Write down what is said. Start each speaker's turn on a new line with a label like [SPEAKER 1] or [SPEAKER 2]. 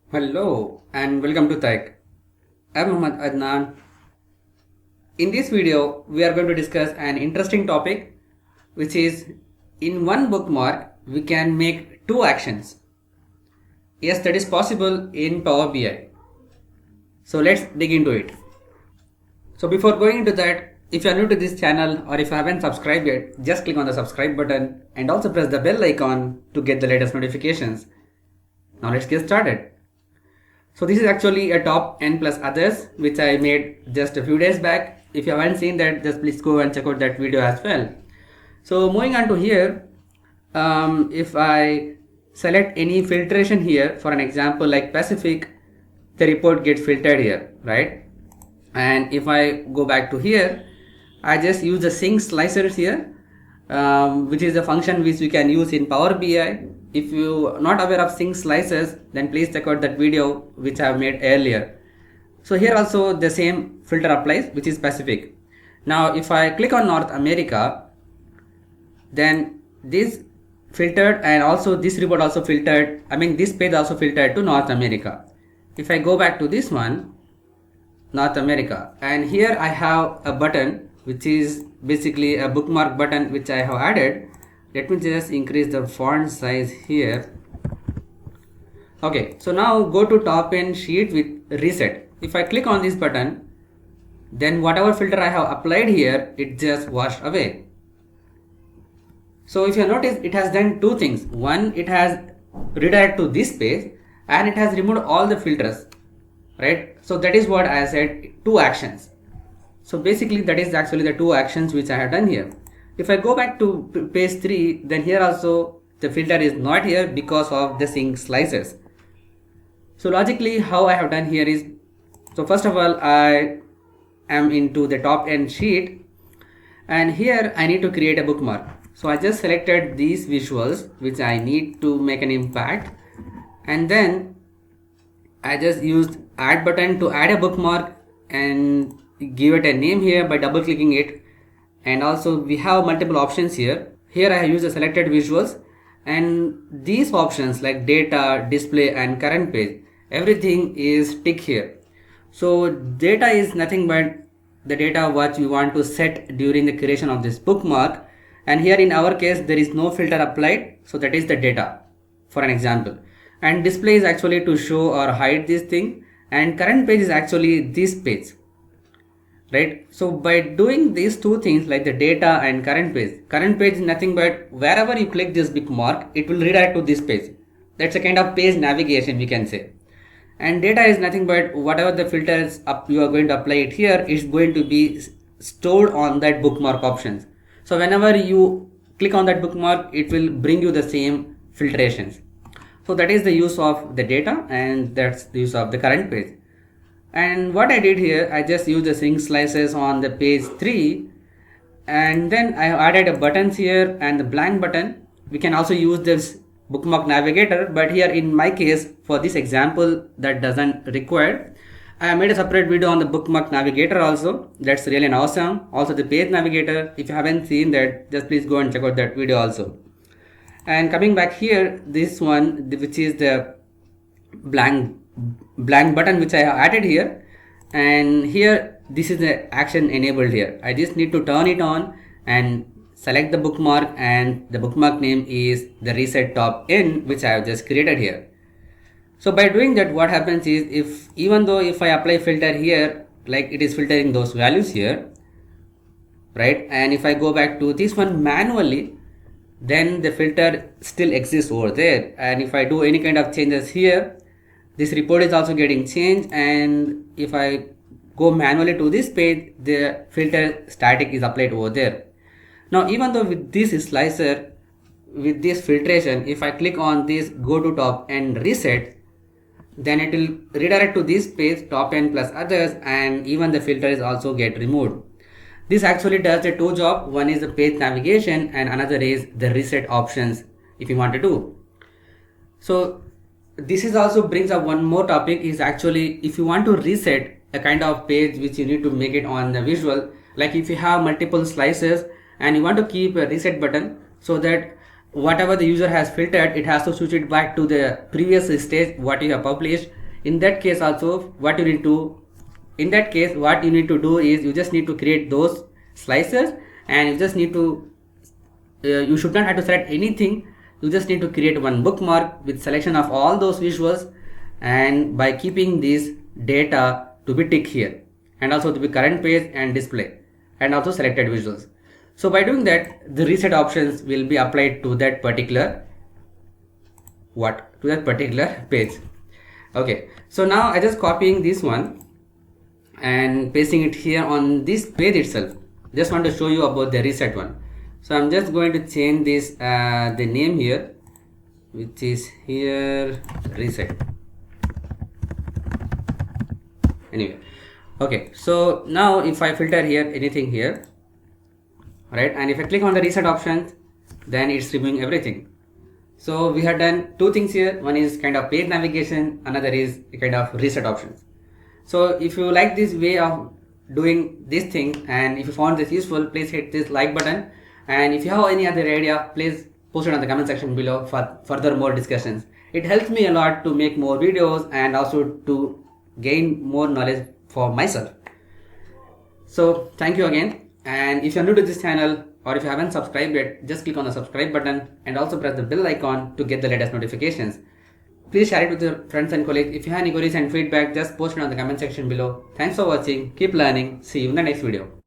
[SPEAKER 1] Hello and welcome to Taik. I'm Muhammad Adnan. In this video, we are going to discuss an interesting topic, which is in one bookmark we can make two actions. Yes, that is possible in Power BI. So let's dig into it. So before going into that, if you are new to this channel or if you haven't subscribed yet, just click on the subscribe button and also press the bell icon to get the latest notifications. Now let's get started. So this is actually a top n plus others which I made just a few days back. If you haven't seen that, just please go and check out that video as well. So moving on to here, if I select any filtration here, for an example like Pacific, the report gets filtered here, right? And if I go back to here, I just use the sync slicers here, which is a function which we can use in Power BI. If you are not aware of sync slices, then please check out that video which I have made earlier. So here also the same filter applies, which is Pacific. Now if I click on North America, then this filtered and also this report also filtered, this page also filtered to North America. If I go back to this one, North America, and here I have a button which is basically a bookmark button which I have added. Let me just increase the font size here. Okay, so now go to top end sheet with reset. If I click on this button, then whatever filter I have applied here, it just washed away. So if you notice, it has done two things. One, it has redirected to this page and it has removed all the filters, right? So that is what I said, two actions. So basically that is actually the two actions which I have done here. If I go back to page 3, then here also the filter is not here because of the sync slices. So logically how I have done here is, so first of all I am into the top end sheet and here I need to create a bookmark. So I just selected these visuals which I need to make an impact, and then I just used add button to add a bookmark and give it a name here by double clicking it. And also we have multiple options here. Here I have used the selected visuals, and these options like data, display and current page, everything is tick here. So data is nothing but the data what we want to set during the creation of this bookmark, and here in our case there is no filter applied, so that is the data for an example. And display is actually to show or hide this thing, and current page is actually this page, right? So by doing these two things like the data and current page is nothing but wherever you click this bookmark, it will redirect to this page. That's a kind of page navigation we can say. And data is nothing but whatever the filters up you are going to apply it here is going to be stored on that bookmark options. So whenever you click on that bookmark, it will bring you the same filtrations. So that is the use of the data, and that's the use of the current page. And what I did here, I just used the sync slices on the page 3, and then I added a buttons here and the blank button. We can also use this bookmark navigator, but here in my case for this example that doesn't require. I made a separate video on the bookmark navigator also. That's really awesome. Also the page navigator, if you haven't seen that, just please go and check out that video also. And coming back here, this one which is the blank button which I have added here, and here this is the action enabled here. I just need to turn it on and select the bookmark, and the bookmark name is the reset top in which I have just created here. So by doing that, what happens is, even though if I apply filter here, like it is filtering those values here, right? And if I go back to this one manually, then the filter still exists over there. And if I do any kind of changes here, this report is also getting changed, and if I go manually to this page, the filter static is applied over there. Now even though with this slicer, with this filtration, if I click on this go to top and reset, then it will redirect to this page top n plus others, and even the filter is also get removed. This actually does the two jobs. One is the page navigation and another is the reset options if you want to do. So this is also brings up one more topic, is actually if you want to reset a kind of page which you need to make it on the visual, like if you have multiple slices and you want to keep a reset button so that whatever the user has filtered, it has to switch it back to the previous stage what you have published. In that case also, what you need to do is you just need to create those slices, and you just need to you should not have to select anything. You just need to create one bookmark with selection of all those visuals, and by keeping this data to be tick here, and also to be current page and display, and also selected visuals. So by doing that, the reset options will be applied to that particular page. Okay, so now I just copying this one and pasting it here on this page itself. Just want to show you about the reset one. So I'm just going to change this the name here, which is here reset. Anyway, okay, so now if I filter here anything here, right, and if I click on the reset options, then it's removing everything. So we have done two things here. One is kind of page navigation, another is kind of reset options. So if you like this way of doing this thing, and if you found this useful, please hit this like button, and if you have any other idea, please post it on the comment section below for further more discussions. It helps me a lot to make more videos and also to gain more knowledge for myself. So thank you again, and if you are new to this channel or if you haven't subscribed yet, just click on the subscribe button and also press the bell icon to get the latest notifications. Please share it with your friends and colleagues. If you have any queries and feedback, just post it on the comment section below. Thanks for watching. Keep learning. See you in the next video.